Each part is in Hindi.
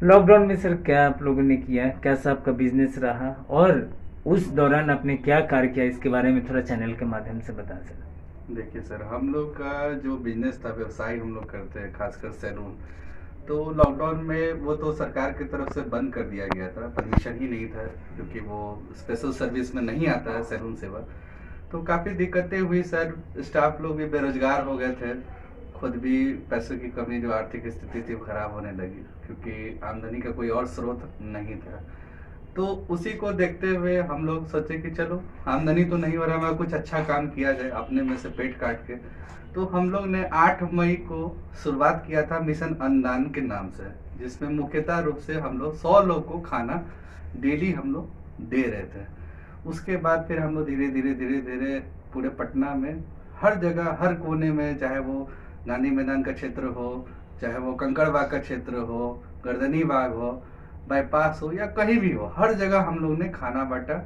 लॉकडाउन में सर क्या आप लोगों ने किया, कैसा आपका बिजनेस रहा, और उस दौरान आपने क्या कार्य किया, इसके बारे में थोड़ा चैनल के माध्यम से बताएं सर। देखिए सर, हम लोग का जो बिजनेस था, व्यवसाय हम लोग करते हैं, खासकर सैलून। तो लॉकडाउन में वो तो सरकार की तरफ से बंद कर दिया गया था, परमिशन ही नहीं था, क्योंकि वो स्पेशल सर्विस में नहीं आता है सैलून सेवा। तो काफ़ी दिक्कतें हुई सर, स्टाफ लोग भी बेरोजगार हो गए थे, खुद भी पैसों की कमी, जो आर्थिक स्थिति थी वो खराब होने लगी, क्योंकि आमदनी का कोई और स्रोत नहीं था। तो उसी को देखते हुए हम लोग सोचे कि चलो, आमदनी तो नहीं हो रहा, मगर कुछ अच्छा काम किया जाए अपने में से पेट काट के। तो हम लोग ने 8 मई को शुरुआत किया था मिशन अन्नदान के नाम से, जिसमें मुख्यतः रूप से हम लोग 100 लोग को खाना डेली हम लोग दे रहे थे। उसके बाद फिर हम लोग धीरे धीरे धीरे धीरे पूरे पटना में हर जगह, हर कोने में, चाहे वो गांधी मैदान का क्षेत्र हो, चाहे वो कंकड़बाग का क्षेत्र हो, गर्दनी बाग हो, बाईपास हो, या कहीं भी हो, हर जगह हम लोग ने खाना बांटा।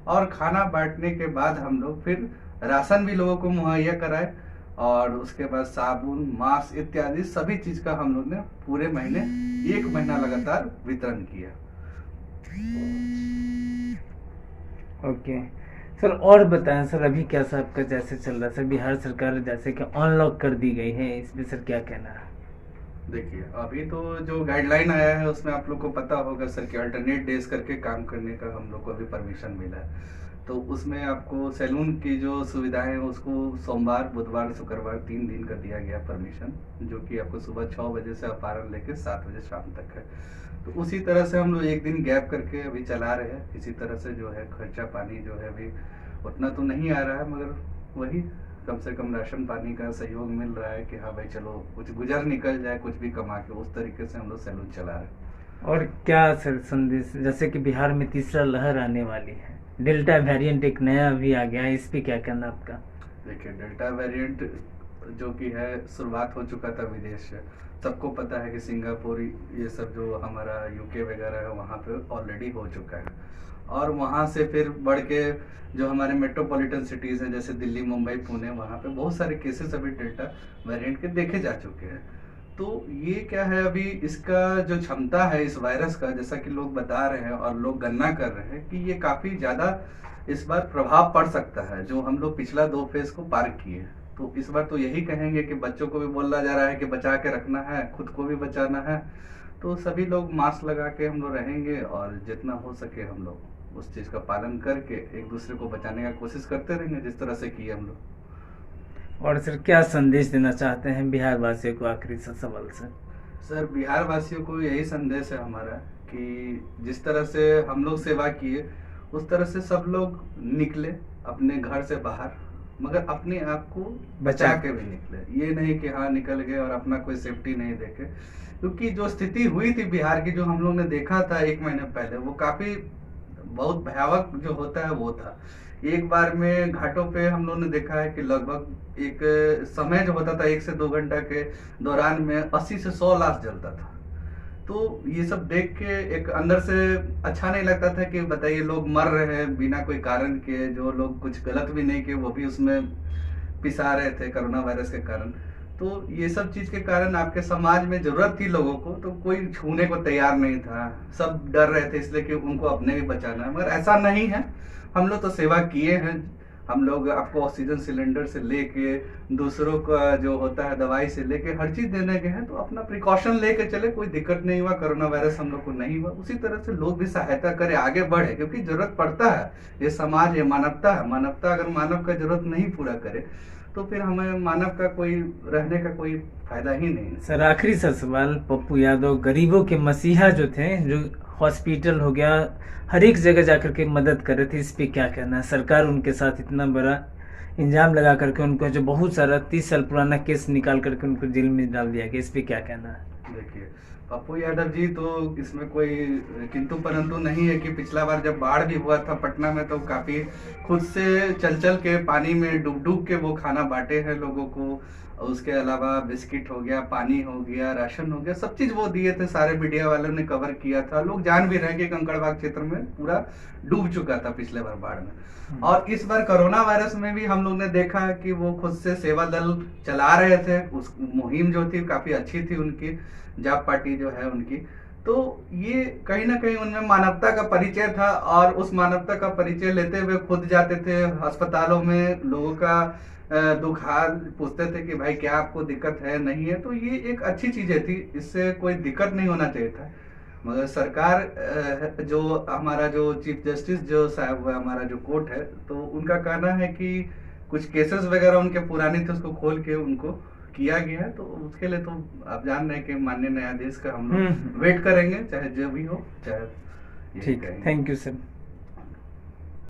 और खाना बांटने के बाद हम लोग फिर राशन भी लोगों को मुहैया कराए, और उसके बाद साबुन, मास्क इत्यादि सभी चीज का हम लोग ने पूरे महीने, 1 महीना लगातार वितरण किया। ओके सर, और बताएं सर, अभी कैसा आपका जैसे चल रहा है सर, बिहार सरकार जैसे कि अनलॉक कर दी गई है, इस पे सर क्या कहना है। देखिए, अभी तो जो गाइडलाइन आया है उसमें आप लोग को पता होगा सर कि अल्टरनेट डेज करके काम करने का हम लोग को अभी परमिशन मिला है। तो उसमें आपको सैलून की जो सुविधाएं हैं उसको सोमवार, बुधवार, शुक्रवार 3 दिन का दिया गया परमिशन, जो कि आपको सुबह 6 बजे से अपराह्न लेके 7 बजे शाम तक है। तो उसी तरह से हम लोग एक दिन गैप करके अभी चला रहे हैं। इसी तरह से जो है खर्चा पानी जो है अभी उतना तो नहीं आ रहा है, मगर वही कम से कम राशन पानी का सहयोग मिल रहा है कि हाँ भाई चलो कुछ गुजर निकल जाए, कुछ भी कमा के, उस तरीके से हम लोग सैलून चला रहे हैं। और क्या सर संदेश, जैसे कि बिहार में तीसरा लहर आने वाली है, डेल्टा वेरिएंट एक नया अभी आ गया है, इस पे क्या कहना आपका। देखिए, डेल्टा वेरिएंट जो कि है, शुरुआत हो चुका था विदेश से। सबको पता है कि सिंगापुर, ये सब जो हमारा यूके वगैरह है, वहाँ पे ऑलरेडी हो चुका है। और वहाँ से फिर बढ़ के जो हमारे मेट्रोपॉलिटन सिटीज़ हैं, जैसे दिल्ली, मुंबई, पुणे, वहाँ पे बहुत सारे केसेस अभी डेल्टा वेरिएंट के देखे जा चुके हैं। तो ये क्या है, अभी इसका जो क्षमता है इस वायरस का, जैसा कि लोग बता रहे हैं और लोग गणना कर रहे हैं, कि ये काफ़ी ज़्यादा इस बार प्रभाव पड़ सकता है, जो हम लोग पिछला 2 फेज को पार किए। तो इस बार तो यही कहेंगे कि बच्चों को भी बोला जा रहा है कि बचा के रखना है, खुद को भी बचाना है। तो सभी लोग मास्क लगा के हम लोग रहेंगे, और जितना हो सके हम लोग उस चीज़ का पालन करके एक दूसरे को बचाने का कोशिश करते रहेंगे, जिस तरह से किए हम लोग। और सर क्या संदेश देना चाहते हैं बिहार वासियों को, आखिरी सा सवाल सर। सर, बिहार वासियों को यही संदेश है हमारा, कि जिस तरह से हम लोग सेवा किए, उस तरह से सब लोग निकले अपने घर से बाहर, मगर अपने आप को बचा के भी निकले। ये नहीं कि हाँ निकल गए और अपना कोई सेफ्टी नहीं देखे, क्योंकि जो स्थिति हुई थी बिहार की, जो हम लोग ने देखा था 1 महीने पहले, वो काफी बहुत भयावह जो होता है वो था। एक बार में घाटों पे हम लोगों ने देखा है कि लगभग एक समय जो होता था 1 से 2 घंटा के दौरान में 80 से 100 लाश जलता था। तो ये सब देख के एक अंदर से अच्छा नहीं लगता था, कि बताइए लोग मर रहे हैं बिना कोई कारण के, जो लोग कुछ गलत भी नहीं किए वो भी उसमें पिसा रहे थे कोरोना वायरस के कारण। तो ये सब चीज के कारण आपके समाज में जरूरत थी लोगों को, तो कोई छूने को तैयार नहीं था, सब डर रहे थे, इसलिए कि उनको अपने भी बचाना है। मगर ऐसा नहीं है, हम लोग तो सेवा किए हैं। हम लोग आपको ऑक्सीजन सिलेंडर से लेके, दूसरों का जो होता है दवाई से लेके, हर चीज देने गए हैं। तो अपना प्रिकॉशन लेके चले, कोई दिक्कत नहीं हुआ, कोरोना वायरस हम लोग को नहीं हुआ। उसी तरह से लोग भी सहायता करे, आगे बढ़े, क्योंकि जरूरत पड़ता है। ये समाज, ये मानवता है। मानवता अगर मानव का जरूरत नहीं पूरा करे, तो फिर हमें मानव का कोई रहने का कोई फायदा ही नहीं है। सर आखिरी सा सवाल, पप्पू यादव गरीबों के मसीहा जो थे, जो हॉस्पिटल हो गया, हर एक जगह जाकर के मदद कर रहे थे, इस पे क्या कहना है। सरकार उनके साथ इतना बड़ा इंजाम लगा करके उनको जो बहुत सारा 30 साल पुराना केस निकाल करके उनको जेल में डाल दिया गया, इस पे क्या कहना है। देखिए, पप्पू यादव जी तो इसमें कोई किंतु परंतु नहीं है, कि पिछला बार जब बाढ़ भी हुआ था पटना में, तो काफी खुद से चल चल के पानी में डूब डूब के वो खाना बांटे हैं लोगों को। और उसके अलावा बिस्किट हो गया, पानी हो गया, राशन हो गया, सब चीज वो दिए थे। सारे मीडिया वालों ने कवर किया था। लोग जान भी रहे कि कंकड़बाग क्षेत्र में पूरा डूब चुका था पिछले बार बाढ़ में। और इस बार कोरोना वायरस में भी हम लोग ने देखा कि वो खुद से सेवा दल चला रहे थे। उस मुहिम जो थी काफी अच्छी थी उनकी, जाप पार्टी जो है उनकी। तो ये कहीं ना कहीं उनमें मानवता का परिचय था, और उस मानवता का परिचय लेते हुए खुद जाते थे अस्पतालों में, लोगों का दुख हाल पूछते थे कि भाई क्या आपको दिक्कत है, नहीं है। तो ये एक अच्छी चीजें थी, इससे कोई दिक्कत नहीं होना चाहिए था। मगर सरकार जो हमारा जो चीफ जस्टिस जो साहब हुआ, हमारा जो कोर्ट है, तो उनका कहना है कि कुछ केसेस वगैरह उनके पुराने थे, उसको खोल के उनको किया गया है। तो उसके लिए तो आप जान रहे हैं कि माननीय न्यायाधीश का हम लोग वेट करेंगे, चाहे जो भी हो, चाहे यही ठीक, कहेंगे। Thank you sir.